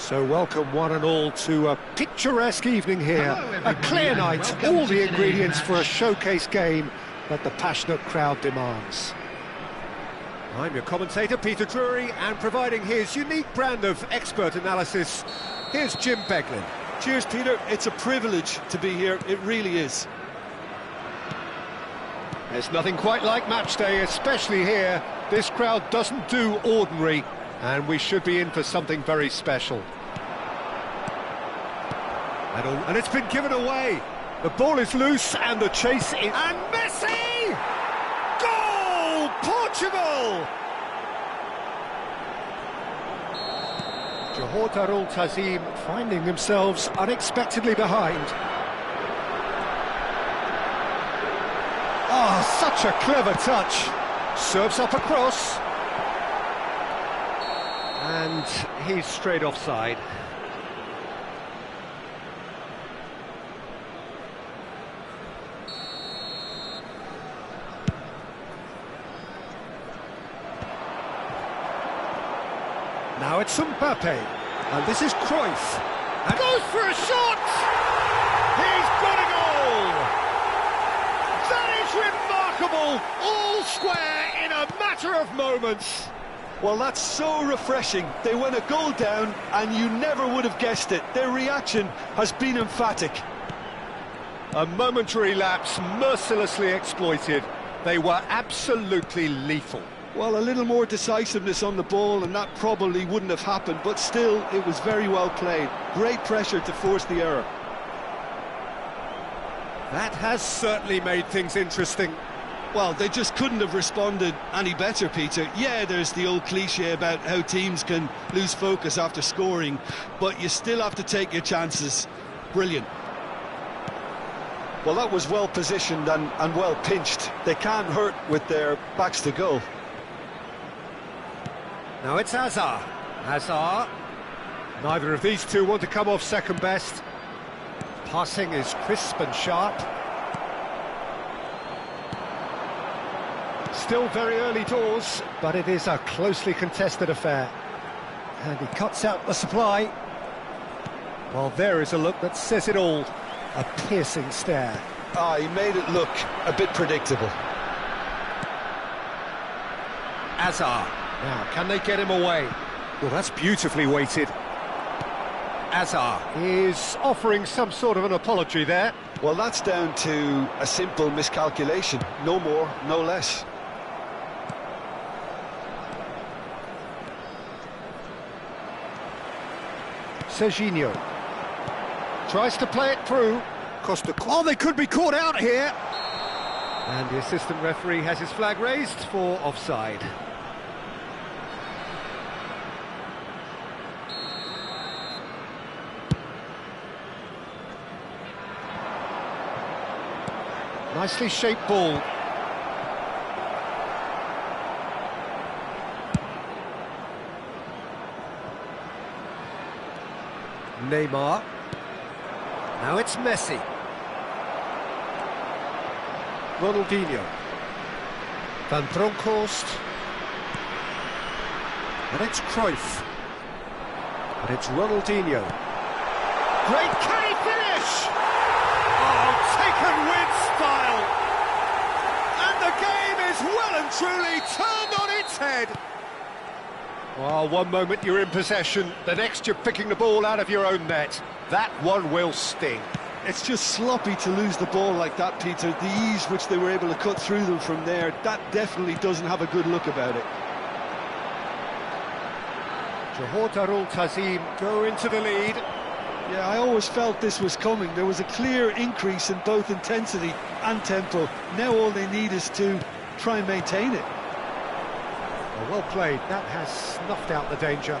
So welcome one and all to a picturesque evening here, a clear night, all the ingredients for a showcase game that the passionate crowd demands. I'm your commentator, Peter Drury, and providing his unique brand of expert analysis, here's Jim Beglin. Cheers, Peter. It's a privilege to be here, it really is. There's nothing quite like match day, especially here. This crowd doesn't do ordinary, and we should be in for something very special. And it's been given away. The ball is loose and the chase is... And Messi! Goal! Portugal! Johor Darul Tazim finding themselves unexpectedly behind. Oh, such a clever touch. Serves up across. And he's straight offside. Now it's Mbappe, and this is Cruyff. And goes for a shot! He's got a goal! That is remarkable! All square in a matter of moments. Well, that's so refreshing. They went a goal down, and you never would have guessed it. Their reaction has been emphatic. A momentary lapse mercilessly exploited. They were absolutely lethal. Well, a little more decisiveness on the ball and that probably wouldn't have happened, but still, it was very well played. Great pressure to force the error. That has certainly made things interesting. Well, they just couldn't have responded any better, Peter. Yeah, there's the old cliché about how teams can lose focus after scoring, but you still have to take your chances. Brilliant. Well, that was well positioned and well pinched. They can't hurt with their backs to goal. Now it's Hazard. Hazard. Neither of these two want to come off second best. Passing is crisp and sharp. Still very early doors, but it is a closely contested affair. And he cuts out the supply. Well, there is a look that says it all. A piercing stare. Ah, he made it look a bit predictable. Hazard. Now, can they get him away? Well, that's beautifully weighted. Hazard is offering some sort of an apology there. Well, that's down to a simple miscalculation. No more, no less. Serginho tries to play it through. Oh, they could be caught out here. And the assistant referee has his flag raised for offside. Nicely shaped ball. Neymar. Now it's Messi. Ronaldinho. Van Bronckhorst. And it's Cruyff. And it's Ronaldinho. Great, can he finish? Oh, taken with style. And the game is well and truly turned on its head. Well, one moment you're in possession, the next you're picking the ball out of your own net. That one will sting. It's just sloppy to lose the ball like that, Peter. The ease which they were able to cut through them from there, that definitely doesn't have a good look about it. Johor Darul Tazim go into the lead. Yeah, I always felt this was coming. There was a clear increase in both intensity and tempo. Now all they need is to try and maintain it. Well played, that has snuffed out the danger.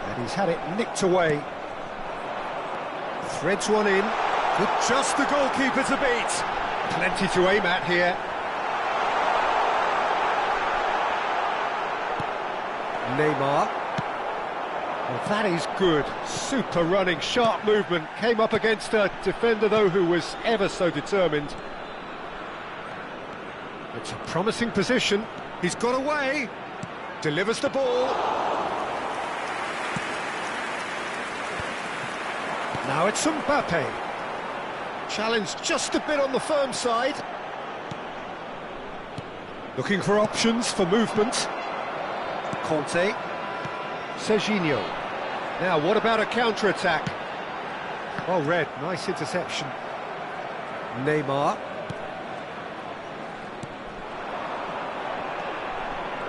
And he's had it nicked away. Threads one in, with just the goalkeeper to beat. Plenty to aim at here. Neymar. Well, that is good. Super running, sharp movement. Came up against a defender, though, who was ever so determined. It's a promising position. He's got away. Delivers the ball. Now it's Paih. Challenged just a bit on the firm side. Looking for options for movement. Conte. Serginho. Now, what about a counter-attack? Well read, nice interception. Neymar.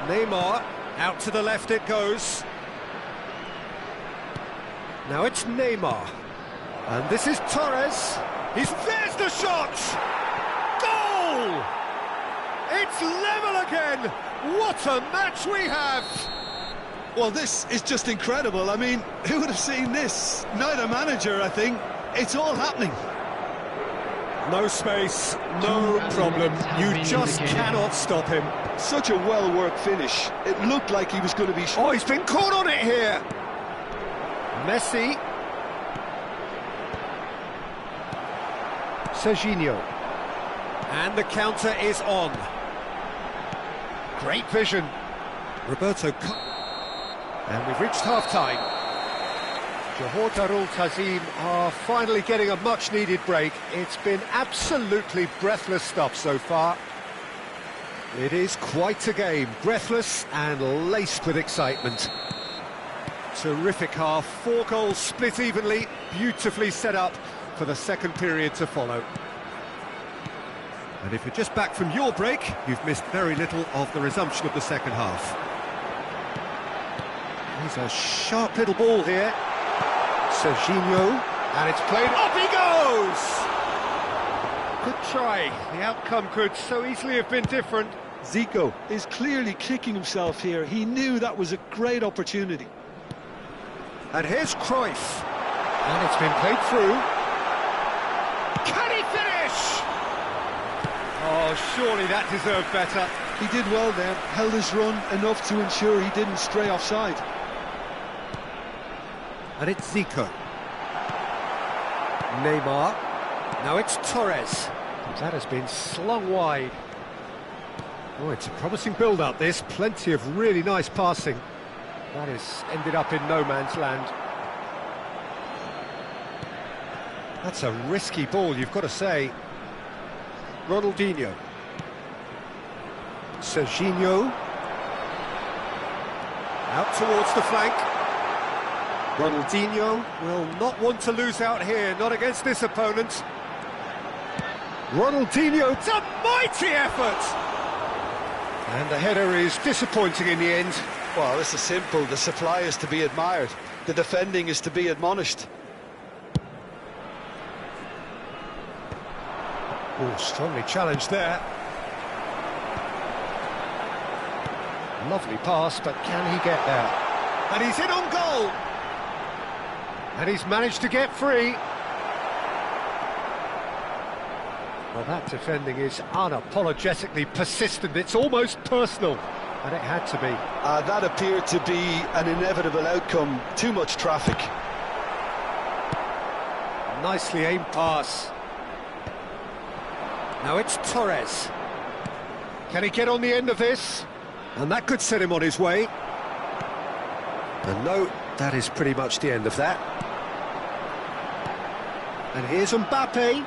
Neymar, out to the left it goes. Now it's Neymar. And this is Torres. There's the shot! Goal! It's level again! What a match we have! Well, this is just incredible. I mean, who would have seen this? Neither manager, I think. It's all happening. No space, no problem. You just cannot stop him. Such a well-worked finish. It looked like he was going to be... Oh, he's been caught on it here. Messi. Serginho. And the counter is on. Great vision. Roberto... And we've reached half-time. Johor Darul Ta'zim are finally getting a much-needed break. It's been absolutely breathless stuff so far. It is quite a game, breathless and laced with excitement. Terrific half, 4 goals split evenly, beautifully set up for the second period to follow. And if you're just back from your break, you've missed very little of the resumption of the second half. He's a sharp little ball here. Serginho, and it's played, up he goes! Good try, the outcome could so easily have been different. Zico is clearly kicking himself here. He knew that was a great opportunity. And here's Cruyff, and it's been played through. Can he finish? Oh, surely that deserved better. He did well there, held his run enough to ensure he didn't stray offside. And it's Zico. Neymar. Now it's Torres. That has been slung wide. Oh, it's a promising build-up, this. Plenty of really nice passing. That has ended up in no man's land. That's a risky ball, you've got to say. Ronaldinho. Serginho. Out towards the flank. Ronaldinho will not want to lose out here, not against this opponent. Ronaldinho, it's a mighty effort! And the header is disappointing in the end. Well, this is simple. The supply is to be admired. The defending is to be admonished. Oh, strongly challenged there. Lovely pass, but can he get there? And he's in on goal! And he's managed to get free. Well, that defending is unapologetically persistent. It's almost personal, and it had to be. That appeared to be an inevitable outcome. Too much traffic. Nicely aimed pass. Now it's Torres. Can he get on the end of this? And that could set him on his way. And no, that is pretty much the end of that. And here's Paih.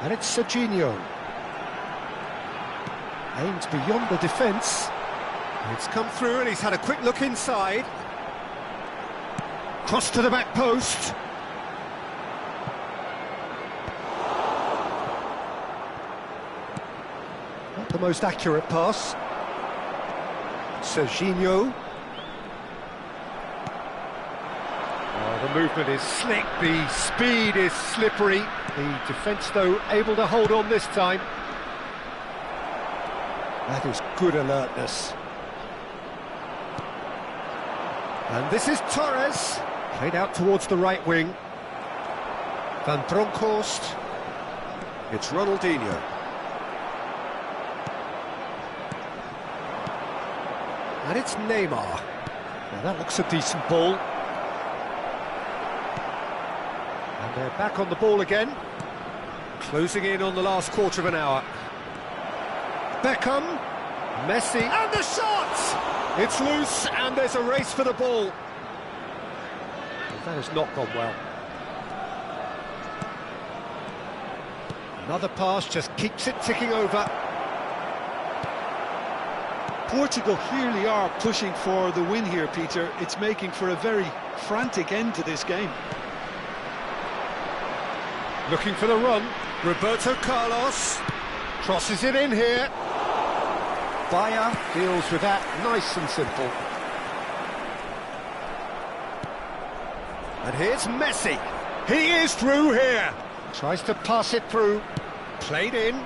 And it's Serginho. Aimed beyond the defence. It's come through and he's had a quick look inside. Cross to the back post. Not the most accurate pass. Serginho. Oh, the movement is slick, the speed is slippery. The defence, though, able to hold on this time. That is good alertness. And this is Torres. Played out towards the right wing. Van Bronckhorst. It's Ronaldinho. And it's Neymar. Now that looks a decent ball. And they're back on the ball again. Closing in on the last quarter of an hour. Beckham, Messi, and the shot! It's loose, and there's a race for the ball. That has not gone well. Another pass just keeps it ticking over. Portugal clearly are pushing for the win here, Peter. It's making for a very frantic end to this game. Looking for the run. Roberto Carlos crosses it in here. Paih deals with that nice and simple. And here's Messi. He is through here. Tries to pass it through. Played in.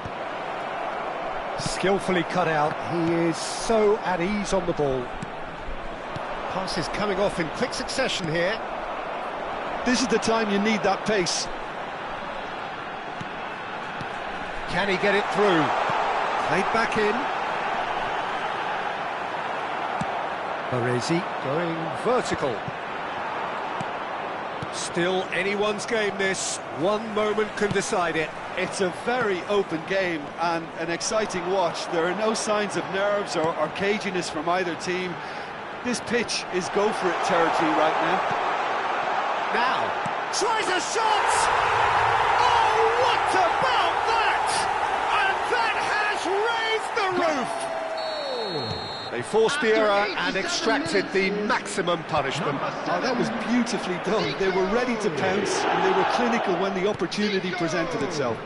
Skillfully cut out. He is so at ease on the ball. Pass is coming off in quick succession here. This is the time you need that pace. Can he get it through? Played back in. Baresi going vertical. Still anyone's game this. One moment can decide it. It's a very open game and an exciting watch. There are no signs of nerves or caginess from either team. This pitch is go-for-it territory right now. Now, tries a shot! Oh, what about that? And that has raised the roof! They forced the error and extracted the maximum punishment. Oh, that was beautifully done. They were ready to pounce and they were clinical when the opportunity presented itself.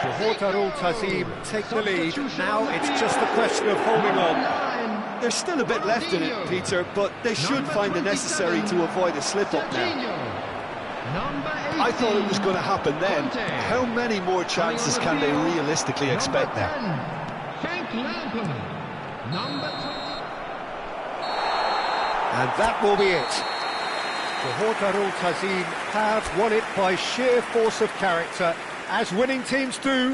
Johor Darul Ta'zim take the lead. Now it's just a question of holding on. There's still a bit left in it, Peter, but they should find the necessary to avoid a slip-up now. I thought it was going to happen then. How many more chances can they realistically expect now? And that will be it. Johor Darul Ta'zim have won it by sheer force of character, as winning teams do.